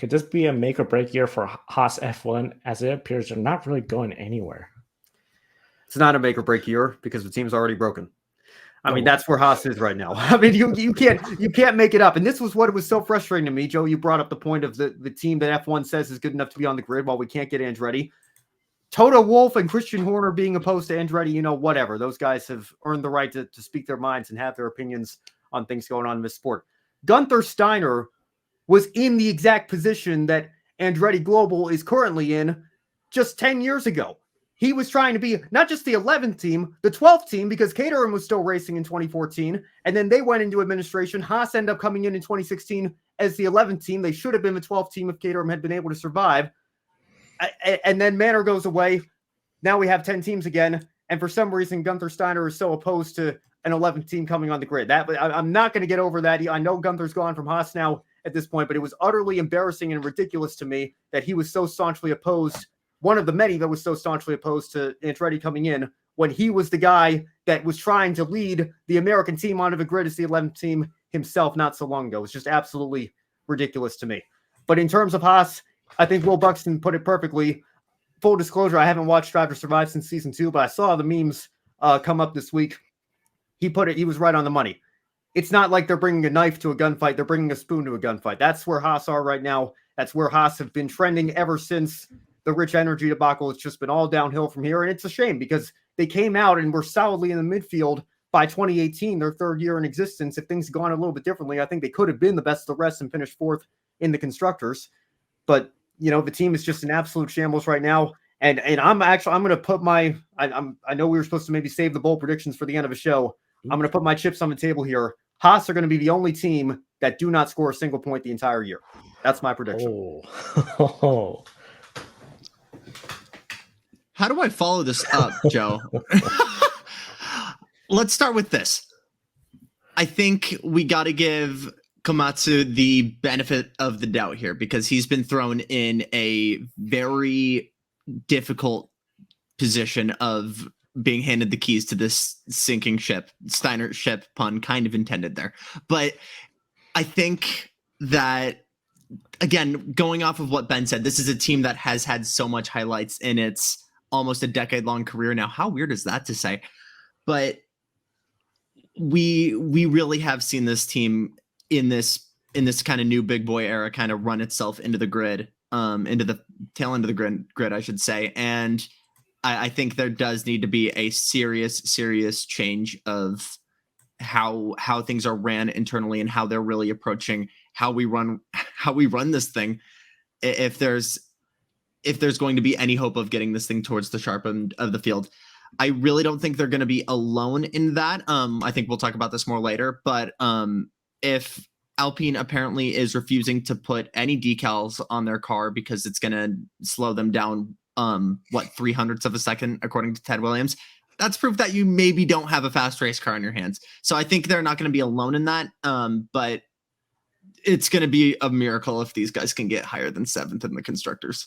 Could this be a make or break year for Haas F1 as it appears they're not really going anywhere? It's not a make or break year because the team's already broken. I mean, that's where Haas is right now. I mean, you can't make it up. And this was what was so frustrating to me. Joe, you brought up the point of the team that F1 says is good enough to be on the grid while we can't get Andretti. Toto Wolff and Christian Horner being opposed to Andretti, whatever. Those guys have earned the right to speak their minds and have their opinions on things going on in this sport. Gunther Steiner was in the exact position that Andretti Global is currently in just 10 years ago. He was trying to be not just the 11th team, the 12th team, because Caterham was still racing in 2014, and then they went into administration. Haas ended up coming in 2016 as the 11th team. They should have been the 12th team if Caterham had been able to survive. And then Manor goes away. Now we have 10 teams again, and for some reason, Gunther Steiner is so opposed to an 11th team coming on the grid. I'm not going to get over that. I know Gunther's gone from Haas now at this point, but it was utterly embarrassing and ridiculous to me that he was so staunchly opposed, one of the many that was so staunchly opposed to Andretti coming in, when he was the guy that was trying to lead the American team onto the grid as the 11th team himself not so long ago. It's just absolutely ridiculous to me. But in terms of Haas, I think Will Buxton put it perfectly. Full disclosure, I haven't watched Drive to Survive since season 2, but I saw the memes come up this week. He was right on the money. It's not like they're bringing a knife to a gunfight. They're bringing a spoon to a gunfight. That's where Haas are right now. That's where Haas have been trending ever since the Rich Energy debacle. It's just been all downhill from here. And it's a shame because they came out and were solidly in the midfield by 2018, their third year in existence. If things had gone a little bit differently, I think they could have been the best of the rest and finished 4th in the constructors. But, the team is just an absolute shambles right now. And I'm going to put I know we were supposed to maybe save the bold predictions for the end of the show. I'm going to put my chips on the table here. Haas are going to be the only team that do not score a single point the entire year. That's my prediction. Oh. How do I follow this up, Joe? Let's start with this. I think we got to give Komatsu the benefit of the doubt here because he's been thrown in a very difficult position of being handed the keys to this sinking ship. Steiner ship, pun kind of intended there. But I think that, again, going off of what Ben said, this is a team that has had so much highlights in its almost a decade-long career now. How weird is that to say? But we really have seen this team in this kind of new big boy era kind of run itself into the grid, into the tail end of the grid, I should say. And I think there does need to be a serious change of how things are ran internally and how they're really approaching how we run this thing. If there's going to be any hope of getting this thing towards the sharp end of the field, I really don't think they're going to be alone in that. I think we'll talk about this more later, but if Alpine apparently is refusing to put any decals on their car because it's going to slow them down 0.03 of a second, according to Ted Williams, that's proof that you maybe don't have a fast race car in your hands. So I think they're not going to be alone in that. But it's going to be a miracle if these guys can get higher than 7th in the constructors.